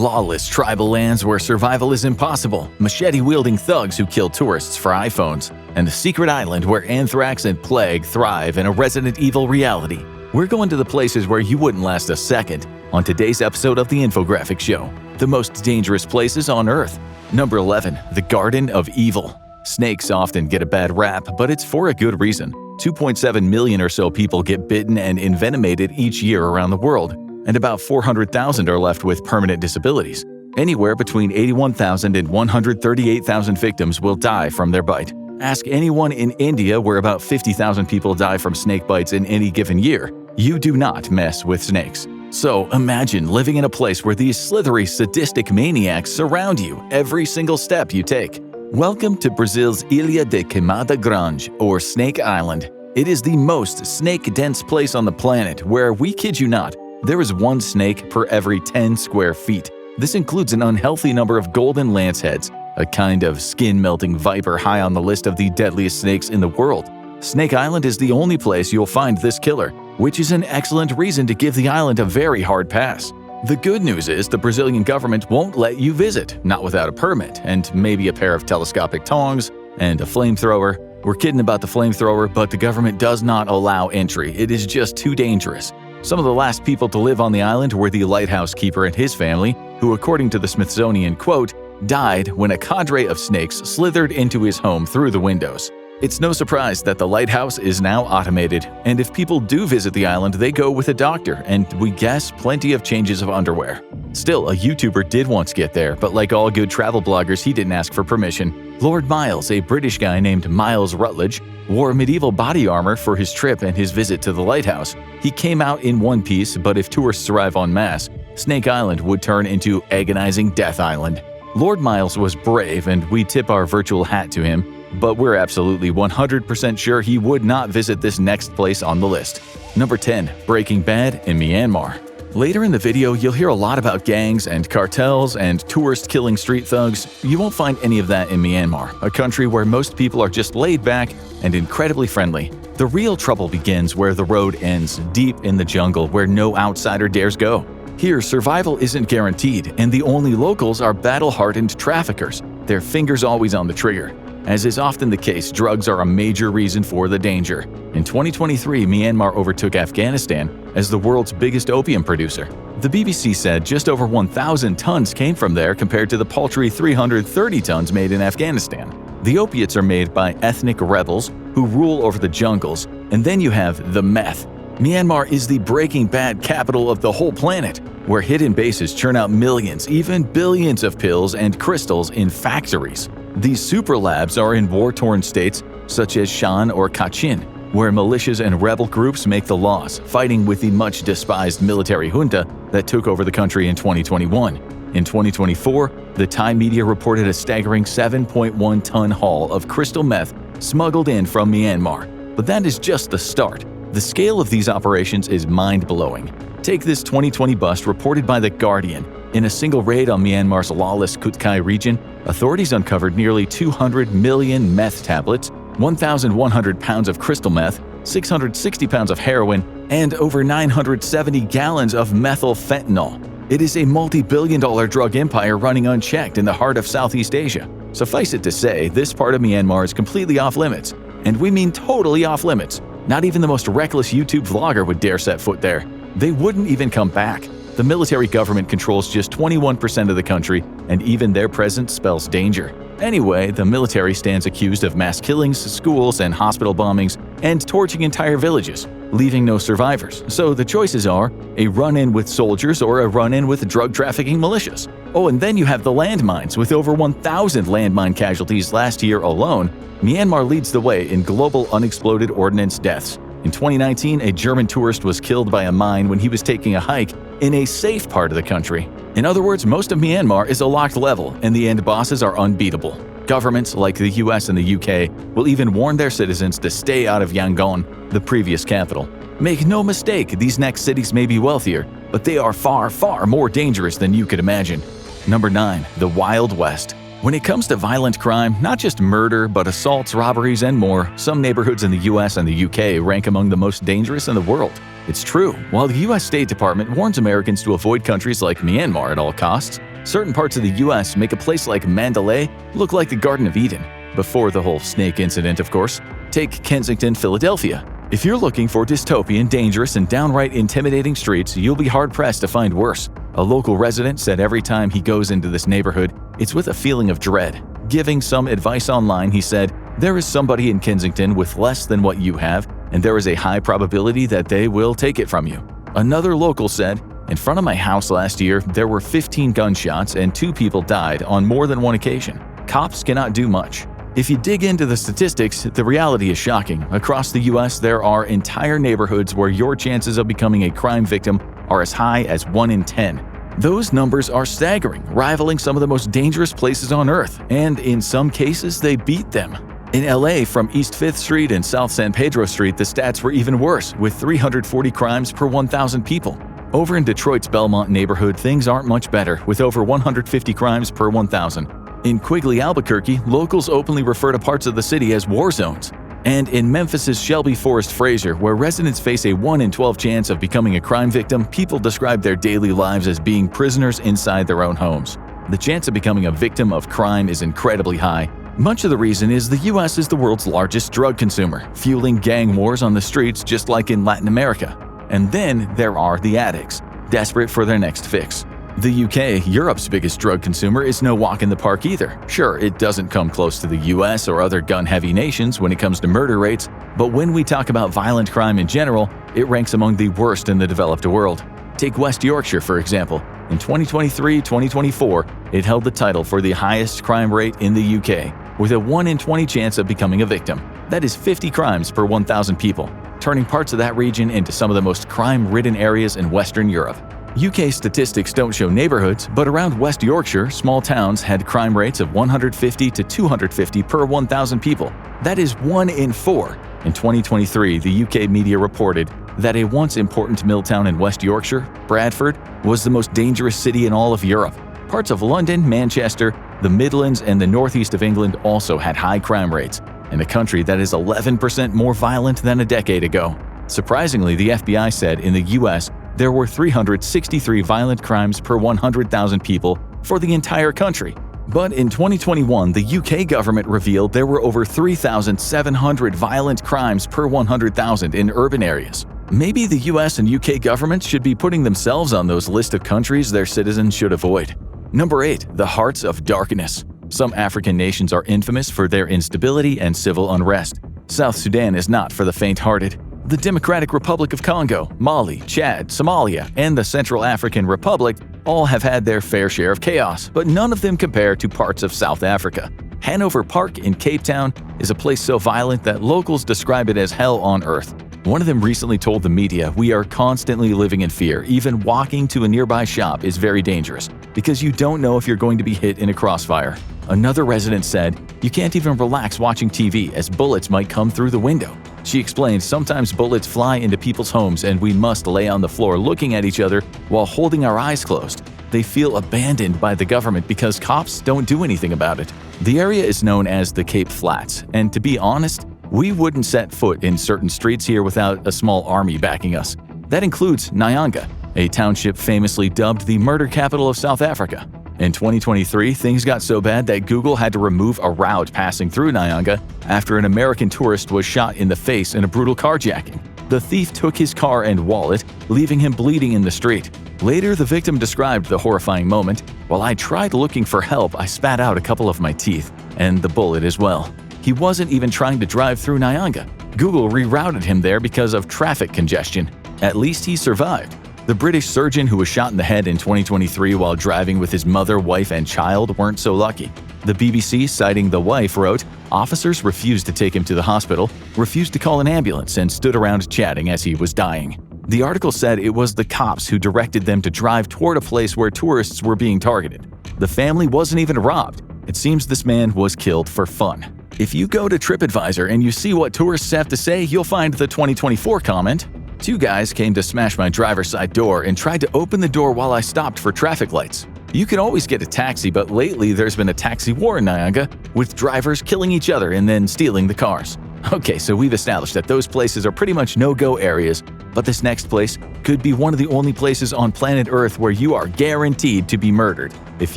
lawless tribal lands where survival is impossible, machete-wielding thugs who kill tourists for iPhones, and a secret island where anthrax and plague thrive in a Resident Evil reality. We're going to the places where you wouldn't last a second on today's episode of the Infographics Show, the most dangerous places on Earth. Number 11. The Garden of Evil. Snakes often get a bad rap, but it's for a good reason. 2.7 million or so people get bitten and envenomated each year around the world, and about 400,000 are left with permanent disabilities. Anywhere between 81,000 and 138,000 victims will die from their bite. Ask anyone in India, where about 50,000 people die from snake bites in any given year. You do not mess with snakes. So imagine living in a place where these slithery, sadistic maniacs surround you every single step you take. Welcome to Brazil's Ilha de Queimada Grande, or Snake Island. It is the most snake-dense place on the planet where, we kid you not, there is one snake per every 10 square feet. This includes an unhealthy number of golden lanceheads, a kind of skin-melting viper high on the list of the deadliest snakes in the world. Snake Island is the only place you'll find this killer, which is an excellent reason to give the island a very hard pass. The good news is the Brazilian government won't let you visit, not without a permit, and maybe a pair of telescopic tongs and a flamethrower. We're kidding about the flamethrower, but the government does not allow entry. It is just too dangerous. Some of the last people to live on the island were the lighthouse keeper and his family, who, according to the Smithsonian, quote, died when a cadre of snakes slithered into his home through the windows. It's no surprise that the lighthouse is now automated, and if people do visit the island, they go with a doctor and, we guess, plenty of changes of underwear. Still, a YouTuber did once get there, but like all good travel bloggers, he didn't ask for permission. Lord Miles, a British guy named Miles Rutledge, wore medieval body armor for his trip and his visit to the lighthouse. He came out in one piece, but if tourists arrive en masse, Snake Island would turn into agonizing Death Island. Lord Miles was brave, and we tip our virtual hat to him, but we're absolutely 100% sure he would not visit this next place on the list. Number 10. Breaking Bad in Myanmar. Later in the video, you'll hear a lot about gangs and cartels and tourist-killing street thugs. You won't find any of that in Myanmar, a country where most people are just laid back and incredibly friendly. The real trouble begins where the road ends, deep in the jungle where no outsider dares go. Here, survival isn't guaranteed, and the only locals are battle-hardened traffickers, their fingers always on the trigger. As is often the case, drugs are a major reason for the danger. In 2023, Myanmar overtook Afghanistan as the world's biggest opium producer. The BBC said just over 1,000 tons came from there compared to the paltry 330 tons made in Afghanistan. The opiates are made by ethnic rebels who rule over the jungles, and then you have the meth. Myanmar is the Breaking Bad capital of the whole planet, where hidden bases churn out millions, even billions of pills and crystals in factories. These super labs are in war-torn states such as Shan or Kachin, where militias and rebel groups make the laws, fighting with the much-despised military junta that took over the country in 2021. In 2024, the Thai media reported a staggering 7.1-ton haul of crystal meth smuggled in from Myanmar. But that is just the start. The scale of these operations is mind-blowing. Take this 2020 bust reported by The Guardian. In a single raid on Myanmar's lawless Kutkai region, authorities uncovered nearly 200 million meth tablets, 1,100 pounds of crystal meth, 660 pounds of heroin, and over 970 gallons of methylfentanyl. It is a multi-billion-dollar drug empire running unchecked in the heart of Southeast Asia. Suffice it to say, this part of Myanmar is completely off-limits. And we mean totally off-limits. Not even the most reckless YouTube vlogger would dare set foot there. They wouldn't even come back. The military government controls just 21% of the country, and even their presence spells danger. Anyway, the military stands accused of mass killings, schools and hospital bombings, and torching entire villages, leaving no survivors. So the choices are a run-in with soldiers or a run-in with drug-trafficking militias. Oh, and then you have the landmines. With over 1,000 landmine casualties last year alone, Myanmar leads the way in global unexploded ordnance deaths. In 2019, a German tourist was killed by a mine when he was taking a hike in a safe part of the country. In other words, most of Myanmar is a locked level, and the end bosses are unbeatable. Governments like the US and the UK will even warn their citizens to stay out of Yangon, the previous capital. Make no mistake, these next cities may be wealthier, but they are far, far more dangerous than you could imagine. Number 9. The Wild West. When it comes to violent crime, not just murder, but assaults, robberies, and more, some neighborhoods in the US and the UK rank among the most dangerous in the world. It's true. While the US State Department warns Americans to avoid countries like Myanmar at all costs, Certain parts of the US make a place like Mandalay look like the Garden of Eden. Before the whole snake incident, of course. Take Kensington, Philadelphia. If you're looking for dystopian, dangerous, and downright intimidating streets, you'll be hard-pressed to find worse. A local resident said every time he goes into this neighborhood, it's with a feeling of dread. Giving some advice online, he said, "There is somebody in Kensington with less than what you have, and there is a high probability that they will take it from you." Another local said, "In front of my house last year, there were 15 gunshots and 2 people died on more than one occasion. Cops cannot do much." If you dig into the statistics, the reality is shocking. Across the US, there are entire neighborhoods where your chances of becoming a crime victim are as high as 1 in 10. Those numbers are staggering, rivaling some of the most dangerous places on Earth, and in some cases, they beat them. In LA, from East 5th Street and South San Pedro Street, the stats were even worse, with 340 crimes per 1,000 people. Over in Detroit's Belmont neighborhood, things aren't much better, with over 150 crimes per 1,000. In Quigley, Albuquerque, locals openly refer to parts of the city as war zones. And in Memphis's Shelby Forest Fraser, where residents face a 1 in 12 chance of becoming a crime victim, people describe their daily lives as being prisoners inside their own homes. The chance of becoming a victim of crime is incredibly high. Much of the reason is the US is the world's largest drug consumer, fueling gang wars on the streets just like in Latin America. And then there are the addicts, desperate for their next fix. The UK, Europe's biggest drug consumer, is no walk in the park either. Sure, it doesn't come close to the US or other gun-heavy nations when it comes to murder rates, but when we talk about violent crime in general, it ranks among the worst in the developed world. Take West Yorkshire, for example. In 2023-2024, it held the title for the highest crime rate in the UK, with a 1 in 20 chance of becoming a victim. That is 50 crimes per 1,000 people, turning parts of that region into some of the most crime-ridden areas in Western Europe. UK statistics don't show neighborhoods, but around West Yorkshire, small towns had crime rates of 150 to 250 per 1,000 people. That is 1 in 4. In 2023, the UK media reported that a once important mill town in West Yorkshire, Bradford, was the most dangerous city in all of Europe. Parts of London, Manchester, the Midlands, and the northeast of England also had high crime rates, in a country that is 11% more violent than a decade ago. Surprisingly, the FBI said in the US, there were 363 violent crimes per 100,000 people for the entire country. But in 2021, the UK government revealed there were over 3,700 violent crimes per 100,000 in urban areas. Maybe the US and UK governments should be putting themselves on those list of countries their citizens should avoid. Number 8. The Hearts of Darkness. Some African nations are infamous for their instability and civil unrest. South Sudan is not for the faint-hearted. The Democratic Republic of Congo, Mali, Chad, Somalia, and the Central African Republic all have had their fair share of chaos, but none of them compare to parts of South Africa. Hanover Park in Cape Town is a place so violent that locals describe it as hell on earth. One of them recently told the media, "We are constantly living in fear. Even walking to a nearby shop is very dangerous because you don't know if you're going to be hit in a crossfire." Another resident said, "You can't even relax watching TV as bullets might come through the window." She explained, "Sometimes bullets fly into people's homes and we must lay on the floor looking at each other while holding our eyes closed. They feel abandoned by the government because cops don't do anything about it." The area is known as the Cape Flats, and to be honest, we wouldn't set foot in certain streets here without a small army backing us. That includes Nyanga, a township famously dubbed the murder capital of South Africa. In 2023, things got so bad that Google had to remove a route passing through Nyanga after an American tourist was shot in the face in a brutal carjacking. The thief took his car and wallet, leaving him bleeding in the street. Later, the victim described the horrifying moment. "While I tried looking for help, I spat out a couple of my teeth, and the bullet as well." He wasn't even trying to drive through Nyanga. Google rerouted him there because of traffic congestion. At least he survived. The British surgeon who was shot in the head in 2023 while driving with his mother, wife, and child weren't so lucky. The BBC, citing the wife, wrote, "Officers refused to take him to the hospital, refused to call an ambulance, and stood around chatting as he was dying." The article said it was the cops who directed them to drive toward a place where tourists were being targeted. The family wasn't even robbed. It seems this man was killed for fun. If you go to TripAdvisor and you see what tourists have to say, you'll find the 2024 comment, "Two guys came to smash my driver's side door and tried to open the door while I stopped for traffic lights." You can always get a taxi, but lately there's been a taxi war in Nyanga, with drivers killing each other and then stealing the cars. Okay, so we've established that those places are pretty much no-go areas, but this next place could be one of the only places on planet Earth where you are guaranteed to be murdered if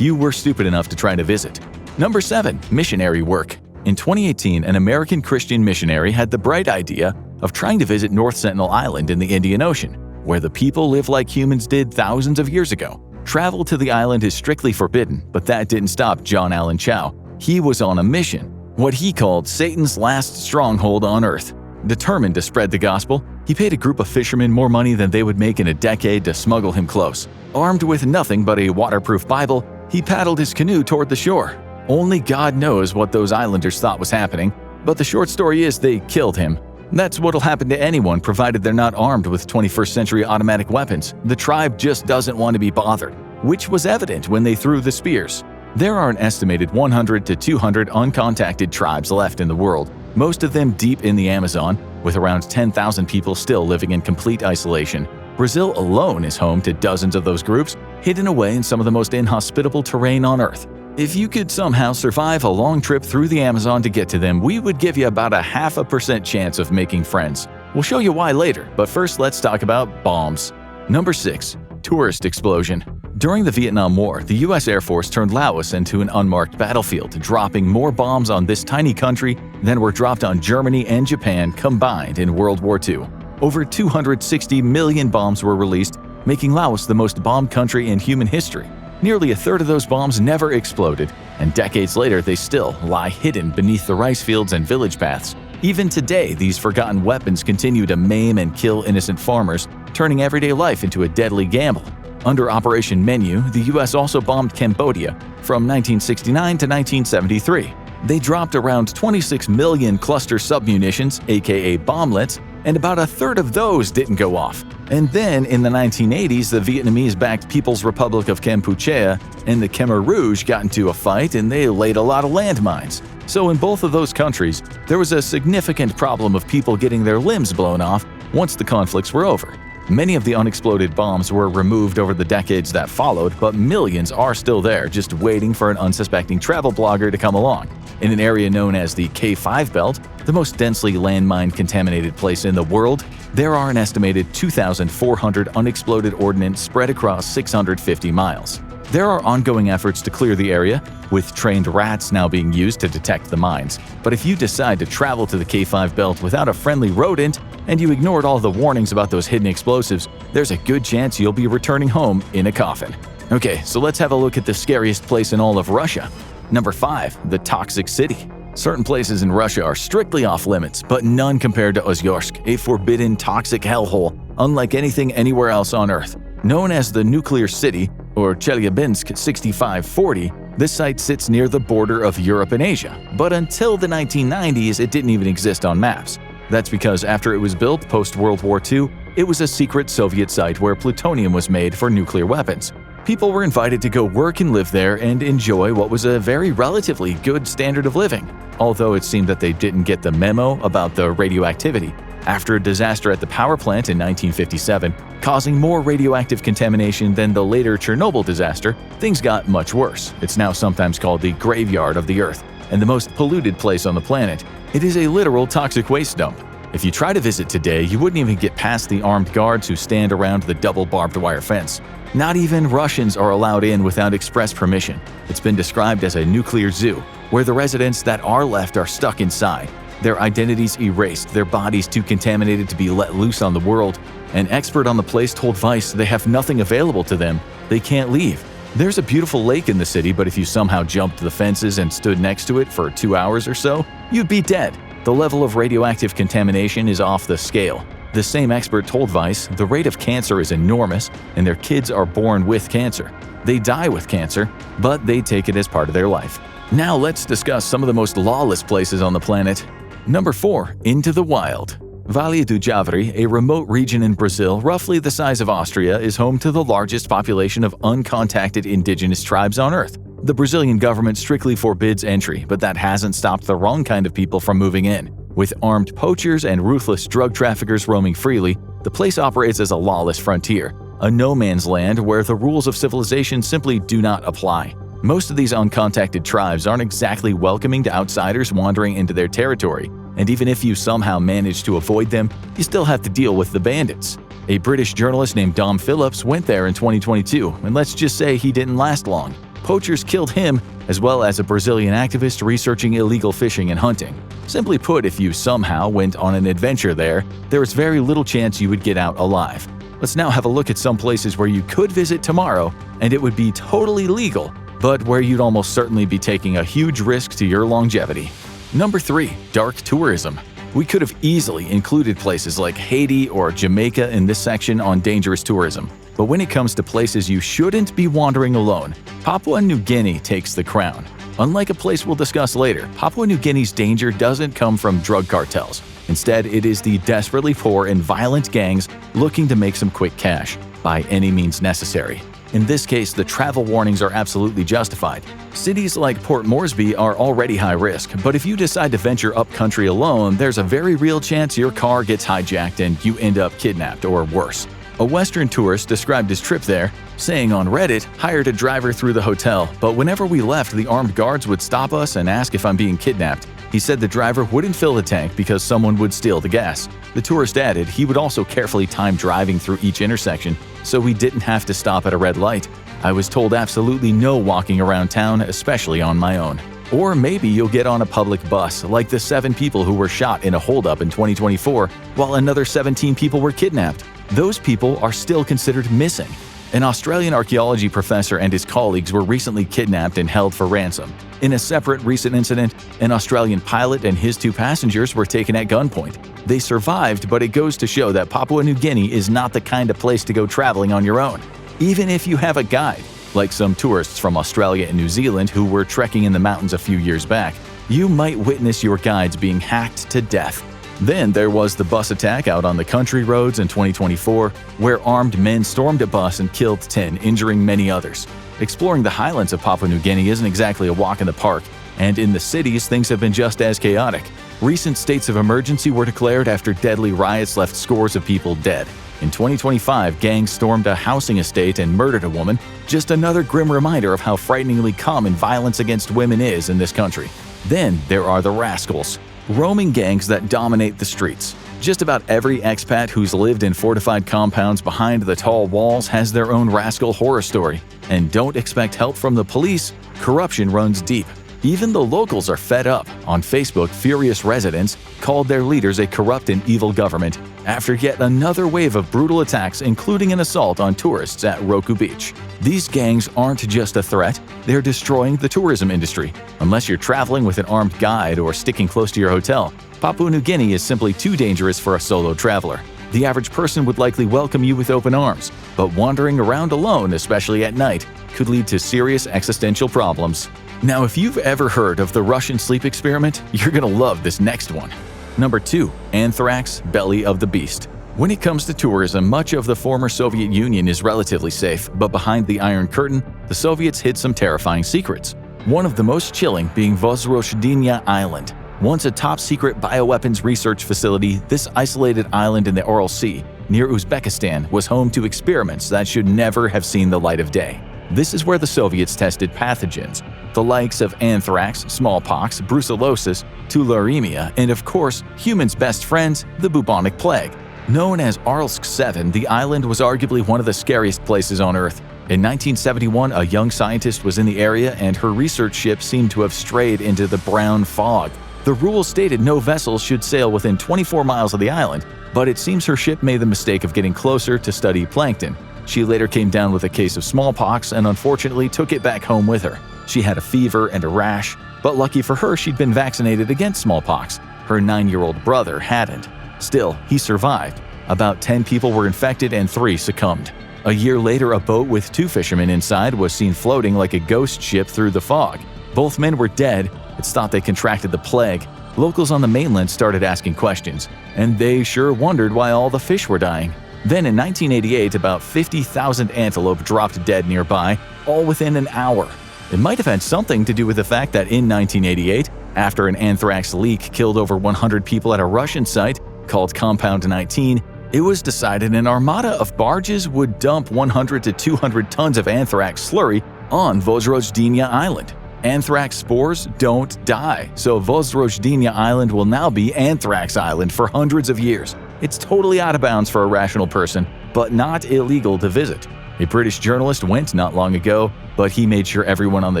you were stupid enough to try to visit. Number 7. Missionary Work. In 2018, an American Christian missionary had the bright idea of trying to visit North Sentinel Island in the Indian Ocean, where the people live like humans did thousands of years ago. Travel to the island is strictly forbidden, but that didn't stop John Allen Chow. He was on a mission, what he called Satan's last stronghold on Earth. Determined to spread the gospel, he paid a group of fishermen more money than they would make in a decade to smuggle him close. Armed with nothing but a waterproof Bible, he paddled his canoe toward the shore. Only God knows what those islanders thought was happening, but the short story is they killed him. That's what'll happen to anyone provided they're not armed with 21st century automatic weapons. The tribe just doesn't want to be bothered, which was evident when they threw the spears. There are an estimated 100 to 200 uncontacted tribes left in the world, most of them deep in the Amazon, with around 10,000 people still living in complete isolation. Brazil alone is home to dozens of those groups, hidden away in some of the most inhospitable terrain on Earth. If you could somehow survive a long trip through the Amazon to get to them, we would give you about a 0.5% chance of making friends. We'll show you why later, but first let's talk about bombs. Number 6. Tourist explosion. During the Vietnam War, the US Air Force turned Laos into an unmarked battlefield, dropping more bombs on this tiny country than were dropped on Germany and Japan combined in World War II. Over 260 million bombs were released, making Laos the most bombed country in human history. Nearly a third of those bombs never exploded, and decades later they still lie hidden beneath the rice fields and village paths. Even today, these forgotten weapons continue to maim and kill innocent farmers, turning everyday life into a deadly gamble. Under Operation Menu, the US also bombed Cambodia from 1969 to 1973. They dropped around 26 million cluster submunitions, aka bomblets, and about a third of those didn't go off. And then in the 1980s, the Vietnamese-backed People's Republic of Kampuchea and the Khmer Rouge got into a fight and they laid a lot of landmines. So in both of those countries, there was a significant problem of people getting their limbs blown off once the conflicts were over. Many of the unexploded bombs were removed over the decades that followed, but millions are still there, just waiting for an unsuspecting travel blogger to come along. In an area known as the K5 Belt, the most densely landmine-contaminated place in the world, there are an estimated 2,400 unexploded ordnance spread across 650 miles. There are ongoing efforts to clear the area, with trained rats now being used to detect the mines. But if you decide to travel to the K5 Belt without a friendly rodent, and you ignored all the warnings about those hidden explosives, there's a good chance you'll be returning home in a coffin. Okay, so let's have a look at the scariest place in all of Russia. Number 5. The Toxic City. Certain places in Russia are strictly off-limits, but none compared to Ozyorsk, a forbidden toxic hellhole, unlike anything anywhere else on Earth. Known as the Nuclear City, or Chelyabinsk 6540, this site sits near the border of Europe and Asia, but until the 1990s it didn't even exist on maps. That's because after it was built post-World War II, it was a secret Soviet site where plutonium was made for nuclear weapons. People were invited to go work and live there and enjoy what was a very relatively good standard of living, although it seemed that they didn't get the memo about the radioactivity. After a disaster at the power plant in 1957, causing more radioactive contamination than the later Chernobyl disaster, things got much worse. It's now sometimes called the graveyard of the Earth, and the most polluted place on the planet. It is a literal toxic waste dump. If you try to visit today, you wouldn't even get past the armed guards who stand around the double barbed wire fence. Not even Russians are allowed in without express permission. It's been described as a nuclear zoo, where the residents that are left are stuck inside, their identities erased, their bodies too contaminated to be let loose on the world. An expert on the place told Vice they have nothing available to them, they can't leave. There's a beautiful lake in the city, but if you somehow jumped the fences and stood next to it for 2 hours or so, you'd be dead. The level of radioactive contamination is off the scale. The same expert told Vice the rate of cancer is enormous and their kids are born with cancer. They die with cancer, but they take it as part of their life. Now let's discuss some of the most lawless places on the planet. Number 4. Into the wild. Vale do Javari, a remote region in Brazil roughly the size of Austria, is home to the largest population of uncontacted indigenous tribes on Earth. The Brazilian government strictly forbids entry, but that hasn't stopped the wrong kind of people from moving in. With armed poachers and ruthless drug traffickers roaming freely, the place operates as a lawless frontier, a no-man's land where the rules of civilization simply do not apply. Most of these uncontacted tribes aren't exactly welcoming to outsiders wandering into their territory. and even if you somehow manage to avoid them, you still have to deal with the bandits. A British journalist named Dom Phillips went there in 2022, and let's just say he didn't last long. Poachers killed him, as well as a Brazilian activist researching illegal fishing and hunting. Simply put, if you somehow went on an adventure there is very little chance you would get out alive. Let's now have a look at some places where you could visit tomorrow, and it would be totally legal, but where you'd almost certainly be taking a huge risk to your longevity. Number 3. Dark tourism. We could have easily included places like Haiti or Jamaica in this section on dangerous tourism. But when it comes to places you shouldn't be wandering alone, Papua New Guinea takes the crown. Unlike a place we'll discuss later, Papua New Guinea's danger doesn't come from drug cartels. Instead, it is the desperately poor and violent gangs looking to make some quick cash, by any means necessary. In this case, the travel warnings are absolutely justified. Cities like Port Moresby are already high risk, but if you decide to venture up country alone, there's a very real chance your car gets hijacked and you end up kidnapped or worse. A Western tourist described his trip there, saying on Reddit, "Hired a driver through the hotel, but whenever we left, the armed guards would stop us and ask if I'm being kidnapped. He said the driver wouldn't fill the tank because someone would steal the gas." The tourist added he would also carefully time driving through each intersection, so we didn't have to stop at a red light. "I was told absolutely no walking around town, especially on my own." Or maybe you'll get on a public bus, like the 7 people who were shot in a holdup in 2024, while another 17 people were kidnapped. Those people are still considered missing. An Australian archaeology professor and his colleagues were recently kidnapped and held for ransom. In a separate recent incident, an Australian pilot and his 2 passengers were taken at gunpoint. They survived, but it goes to show that Papua New Guinea is not the kind of place to go traveling on your own, even if you have a guide. Like some tourists from Australia and New Zealand who were trekking in the mountains a few years back, you might witness your guides being hacked to death. Then there was the bus attack out on the country roads in 2024, where armed men stormed a bus and killed 10, injuring many others. Exploring the highlands of Papua New Guinea isn't exactly a walk in the park, and in the cities things have been just as chaotic. Recent states of emergency were declared after deadly riots left scores of people dead. In 2025, gangs stormed a housing estate and murdered a woman, just another grim reminder of how frighteningly common violence against women is in this country. Then there are the rascals, roaming gangs that dominate the streets. Just about every expat who's lived in fortified compounds behind the tall walls has their own rascal horror story. And don't expect help from the police, corruption runs deep. Even the locals are fed up. On Facebook, furious residents called their leaders a corrupt and evil government after yet another wave of brutal attacks, including an assault on tourists at Roku Beach. These gangs aren't just a threat, they're destroying the tourism industry. Unless you're traveling with an armed guide or sticking close to your hotel, Papua New Guinea is simply too dangerous for a solo traveler. The average person would likely welcome you with open arms, but wandering around alone, especially at night, could lead to serious existential problems. Now, if you've ever heard of the Russian sleep experiment, you're gonna love this next one. Number 2. Anthrax, belly of the beast. When it comes to tourism, much of the former Soviet Union is relatively safe, but behind the Iron Curtain, the Soviets hid some terrifying secrets. One of the most chilling being Vozrozhdenia Island. Once a top-secret bioweapons research facility, this isolated island in the Aral Sea, near Uzbekistan, was home to experiments that should never have seen the light of day. This is where the Soviets tested pathogens, the likes of anthrax, smallpox, brucellosis, tularemia, and of course, humans' best friends, the bubonic plague. Known as Aralsk 7, the island was arguably one of the scariest places on Earth. In 1971, a young scientist was in the area and her research ship seemed to have strayed into the brown fog. The rules stated no vessels should sail within 24 miles of the island, but it seems her ship made the mistake of getting closer to study plankton. She later came down with a case of smallpox and unfortunately took it back home with her. She had a fever and a rash, but lucky for her, she'd been vaccinated against smallpox. Her 9-year-old brother hadn't. Still, he survived. About 10 people were infected and 3 succumbed. A year later, a boat with 2 fishermen inside was seen floating like a ghost ship through the fog. Both men were dead. It's thought they contracted the plague. Locals on the mainland started asking questions, and they sure wondered why all the fish were dying. Then in 1988, about 50,000 antelope dropped dead nearby, all within an hour. It might have had something to do with the fact that in 1988, after an anthrax leak killed over 100 people at a Russian site called Compound 19, it was decided an armada of barges would dump 100 to 200 tons of anthrax slurry on Vozrozhdenia Island. Anthrax spores don't die, so Vozrozhdenia Island will now be Anthrax Island for hundreds of years. It's totally out of bounds for a rational person, but not illegal to visit. A British journalist went not long ago, but he made sure everyone on the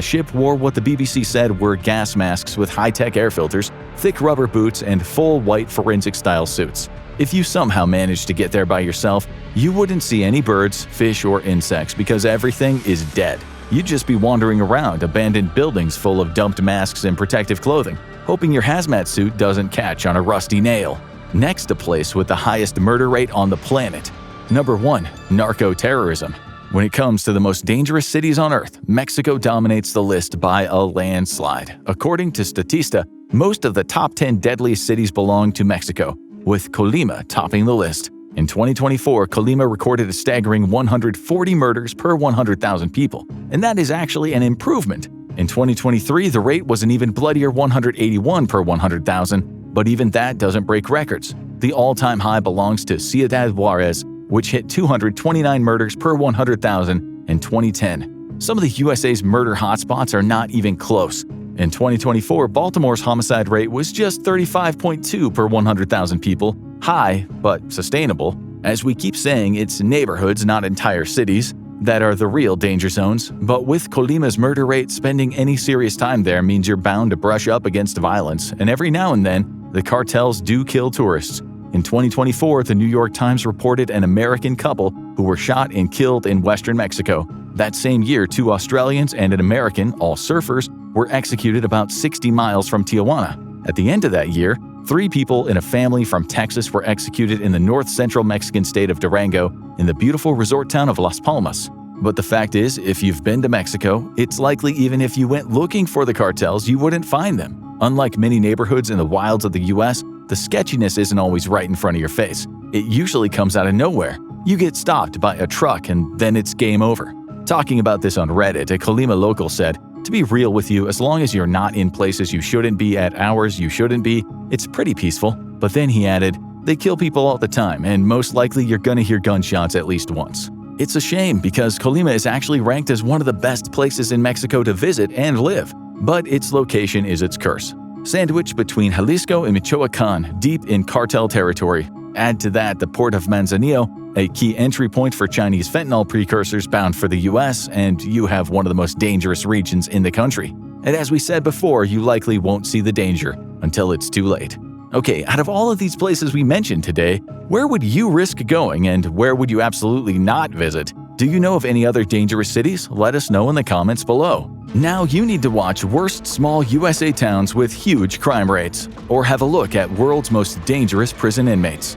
ship wore what the BBC said were gas masks with high-tech air filters, thick rubber boots, and full white forensic-style suits. If you somehow managed to get there by yourself, you wouldn't see any birds, fish, or insects because everything is dead. You'd just be wandering around abandoned buildings full of dumped masks and protective clothing, hoping your hazmat suit doesn't catch on a rusty nail. Next, a place with the highest murder rate on the planet. Number 1. Narco Terrorism. When it comes to the most dangerous cities on Earth, Mexico dominates the list by a landslide. According to Statista, most of the top 10 deadliest cities belong to Mexico, with Colima topping the list. In 2024, Colima recorded a staggering 140 murders per 100,000 people, and that is actually an improvement. In 2023, the rate was an even bloodier 181 per 100,000, but even that doesn't break records. The all-time high belongs to Ciudad Juarez, which hit 229 murders per 100,000 in 2010. Some of the USA's murder hotspots are not even close. In 2024, Baltimore's homicide rate was just 35.2 per 100,000 people, high but sustainable. As we keep saying, it's neighborhoods, not entire cities, that are the real danger zones. But with Colima's murder rate, spending any serious time there means you're bound to brush up against violence, and every now and then, the cartels do kill tourists. In 2024, the New York Times reported an American couple who were shot and killed in western Mexico. That same year, 2 Australians and an American, all surfers, were executed about 60 miles from Tijuana. At the end of that year, 3 people in a family from Texas were executed in the north-central Mexican state of Durango in the beautiful resort town of Las Palmas. But the fact is, if you've been to Mexico, it's likely even if you went looking for the cartels, you wouldn't find them. Unlike many neighborhoods in the wilds of the US, the sketchiness isn't always right in front of your face. It usually comes out of nowhere. You get stopped by a truck and then it's game over. Talking about this on Reddit, a Colima local said, "To be real with you, as long as you're not in places you shouldn't be at hours you shouldn't be, it's pretty peaceful." But then he added, "They kill people all the time, and most likely you're gonna hear gunshots at least once." It's a shame because Colima is actually ranked as one of the best places in Mexico to visit and live, but its location is its curse. Sandwiched between Jalisco and Michoacán, deep in cartel territory. Add to that the port of Manzanillo, a key entry point for Chinese fentanyl precursors bound for the US, and you have one of the most dangerous regions in the country. And as we said before, you likely won't see the danger until it's too late. Okay, out of all of these places we mentioned today, where would you risk going and where would you absolutely not visit? Do you know of any other dangerous cities? Let us know in the comments below. Now you need to watch Worst Small USA Towns with Huge Crime Rates, or have a look at World's Most Dangerous Prison Inmates.